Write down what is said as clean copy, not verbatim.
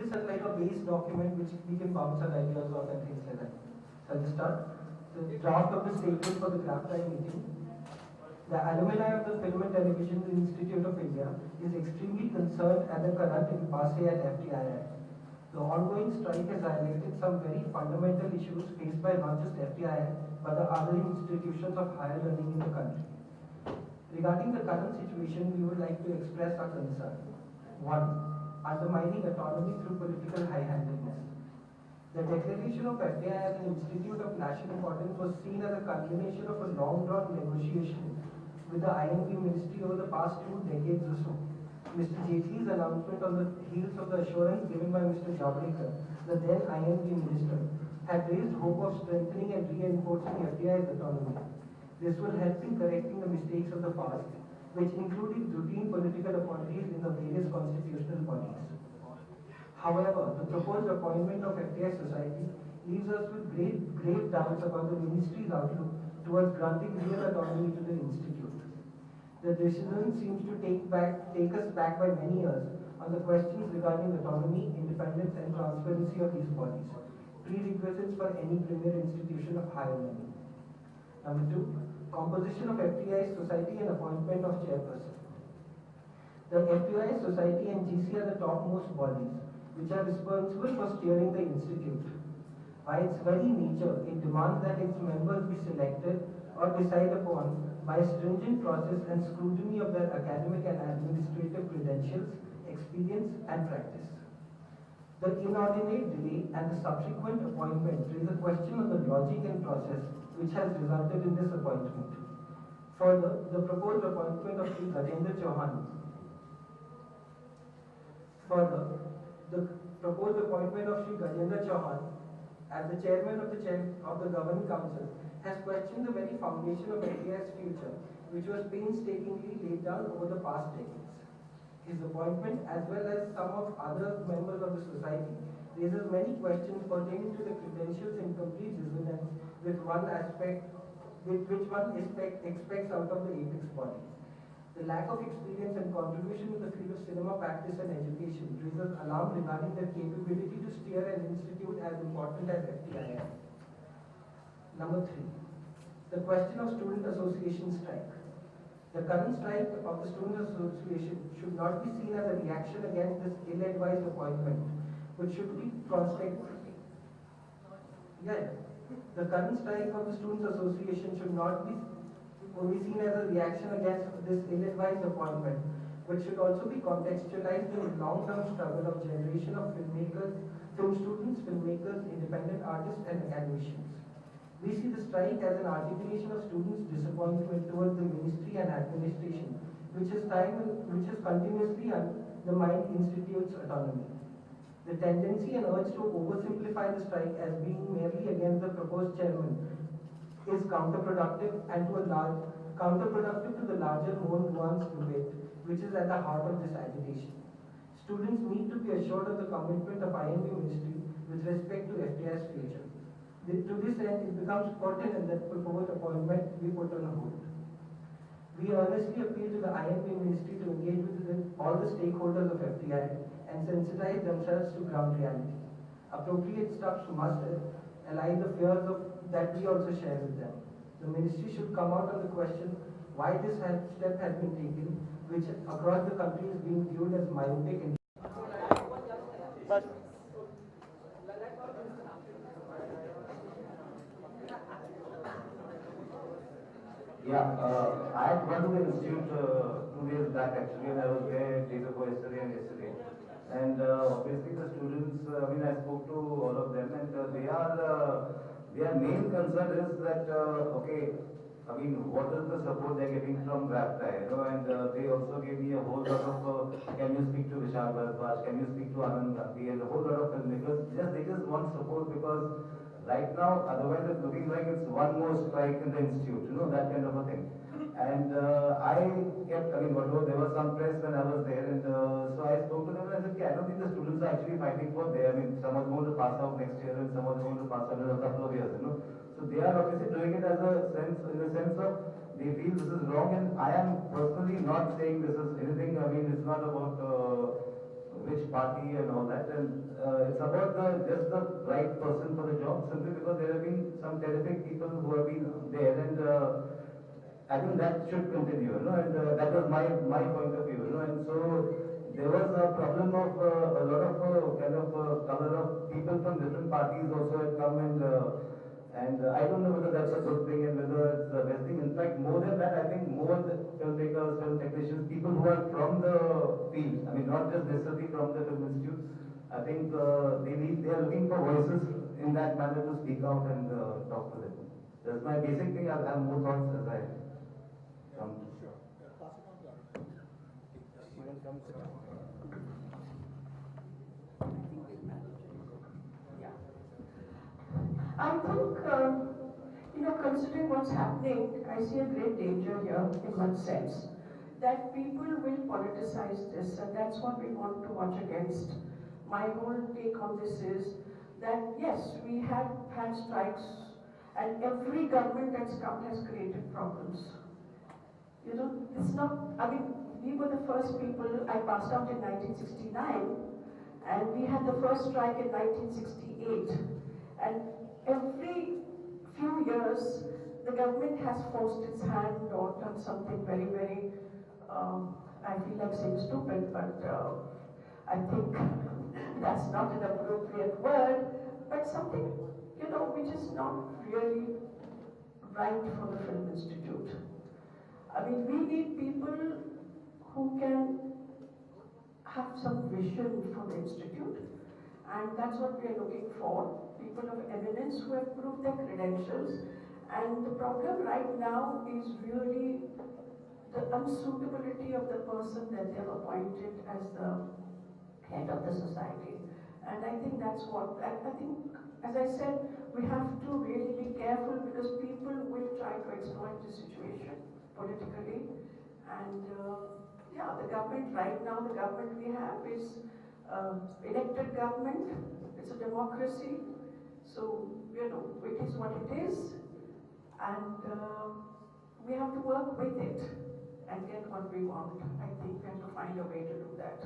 this as like a base document which we can bounce our ideas off and things like that. So I'll just start. The draft of the statement for the FTII meeting. The alumni of the Film and Television Institute of India is extremely concerned at the current impasse at FTII. The ongoing strike has highlighted some very fundamental issues faced by not just FTII but the other institutions of higher learning in the country. Regarding the current situation, we would like to express our concern. 1. Undermining autonomy through political high-handedness. The declaration of FTII as an institute of national importance was seen as a culmination of a long-drawn negotiation with the INB ministry over the past 2 decades or so. Mr. Jaitley's announcement on the heels of the assurance given by Mr. Javadekar, the then INB minister, had raised hope of strengthening and reinforcing FTII's autonomy. This will help in correcting the mistakes of the past, which included routine political appointees in the various constitutional bodies. However, the proposed appointment of FTI Society leaves us with grave doubts about the ministry's outlook towards granting real autonomy to the institute. The decision seems to take us back by many years on the questions regarding autonomy, independence and transparency of these bodies, prerequisites for any premier institution of higher learning. Number 2, composition of FTI Society and appointment of chairperson. The FTI Society and GC are the topmost bodies, which are responsible for steering the institute. By its very nature, it demands that its members be selected or decided upon by a stringent process and scrutiny of their academic and administrative credentials, experience and practice. The inordinate delay and the subsequent appointment raise a question on the logic and process which has resulted in this appointment. Further, the proposed appointment of Sri Gajendra Chauhan as the chairman of the Governing Council has questioned the very foundation of FTI's future, which was painstakingly laid down over the past decades. His appointment, as well as some of other members of the society, raises many questions pertaining to the credentials in complete dissonance with which one expects out of the apex body. The lack of experience and contribution in the field of cinema practice and education raises alarm regarding their capability to steer an institute as important as FTII. Number 3, the question of student association strike. The current strike of the student association should not be seen as a reaction against this ill-advised appointment, which should be The current strike of the students association should not be only seen as a reaction against this ill-advised appointment, but should also be contextualized in the long-term struggle of generation of filmmakers, film students, filmmakers, independent artists, and academicians. We see the strike as an articulation of students' disappointment towards the ministry and administration, which has continuously undermined institute's autonomy. The tendency and urge to oversimplify the strike as being merely against the proposed chairman is counterproductive to the larger, more nuanced debate, which is at the heart of this agitation. Students need to be assured of the commitment of INB ministry with respect to FTI's future. To this end, it becomes pertinent that proposed appointment be put on hold. We earnestly appeal to the INB ministry to engage with all the stakeholders of FTI and sensitize themselves to ground reality. Appropriate steps must allay the fears that we also share with them. The ministry should come out on the question why this step has been taken, which across the country is being viewed as myopic and I had gone to the institute 2 days back actually, and I was there day before yesterday and yesterday. And obviously the students, I spoke to all of them, and their main concern is that, what is the support they're getting from FTII, and they also gave me a whole lot of, can you speak to Vishal Bharadwaj, can you speak to Anand Gandhi, and a whole lot of filmmakers. They just want support because right now, otherwise it's looking like it's one more strike in the institute, that kind of a thing. And there was some press when I was there, and so I spoke to them and I said, I don't think the students are actually fighting for there. Some are going to pass out next year and some are going to pass out in a couple of years, So they are obviously doing it as in the sense of they feel this is wrong, and I am personally not saying this is anything, it's not about which party and all that. And it's about just the right person for the job, simply because there have been some terrific people who have been there, and I think that should continue, and that was my point of view, and so there was a problem of a lot of kind of color of people from different parties also had come, and I don't know whether that's a good thing and whether it's the best thing. In fact, more than that, I think more the filmmakers, film technicians, people who are from the field, I mean, not just necessarily from the film institute, I think they are looking for voices in that manner to speak out and talk to them. That's my basic thing. I'll have more thoughts as I come. Sure. Pass it on to Arun. You will come sit down. I think, considering what's happening, I see a great danger here in one sense, that people will politicize this, and that's what we want to watch against. My whole take on this is that, yes, we have had strikes, and every government that's come has created problems. It's not, we were the first people. I passed out in 1969, and we had the first strike in 1968. And every few years, the government has forced its hand or done something very, very, I feel like saying stupid, but I think that's not an appropriate word, but something, which is not really right for the Film Institute. We need people who can have some vision for the Institute, and that's what we are looking for. People of eminence who have proved their credentials, and the problem right now is really the unsuitability of the person that they have appointed as the head of the society. And I think that's what, I think, as I said, we have to really be careful, because people will try to exploit the situation politically. And the government right now, the government we have is elected government. It's a democracy. So, it is what it is, and we have to work with it and get what we want. I think we have to find a way to do that.